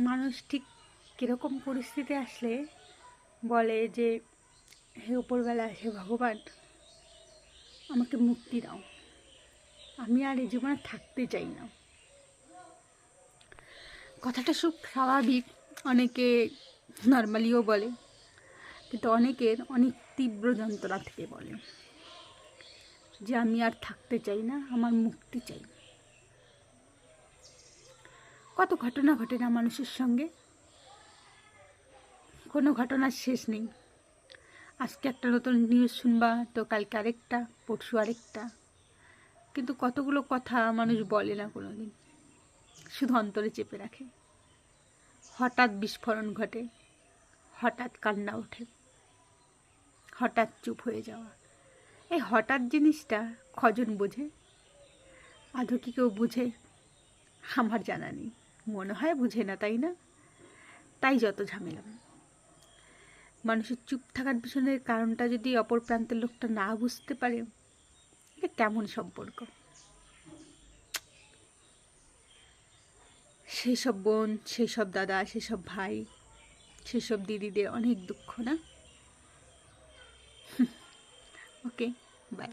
মানুষ ঠিক কীরকম পরিস্থিতি আসলে বলে যে হে উপরবেলা, হে ভগবান, আমাকে মুক্তি দাও, আমি আর এই জীবনে থাকতে চাই না। কথাটা খুব স্বাভাবিক, অনেকে নর্মালিও বলে, কিন্তু অনেকের অনেক তীব্র যন্ত্রণা থেকে বলে যে আমি আর থাকতে চাই না, আমার মুক্তি চাই। কত ঘটনা ঘটে না মানুষের সঙ্গে, কোনো ঘটনার শেষ নেই। আজকে একটা নতুন নিউজ শুনবা তো কালকে আরেকটা, পরশু আরেকটা, কিন্তু কতগুলো কথা মানুষ বলে না কোনো দিন, শুধু অন্তরে চেপে রাখে। হঠাৎ বিস্ফোরণ ঘটে, হঠাৎ কান্না ওঠে, হঠাৎ চুপ হয়ে যাওয়া। এই হঠাৎ জিনিসটা কজন বোঝে? আদৌ কি কেউ বুঝে? আমার জানা নেই, মনে হয় বুঝে না, তাই না? তাই যত ঝামেলা। মানুষের চুপ থাকার পিছনের কারণটা যদি অপর প্রান্তের লোকটা না বুঝতে পারে, এটা কেমন সম্পর্ক? সেই সব বোন, সেই সব দাদা, সেই সব ভাই, সেই সব দিদিদের অনেক দুঃখ না? ওকে, বাই।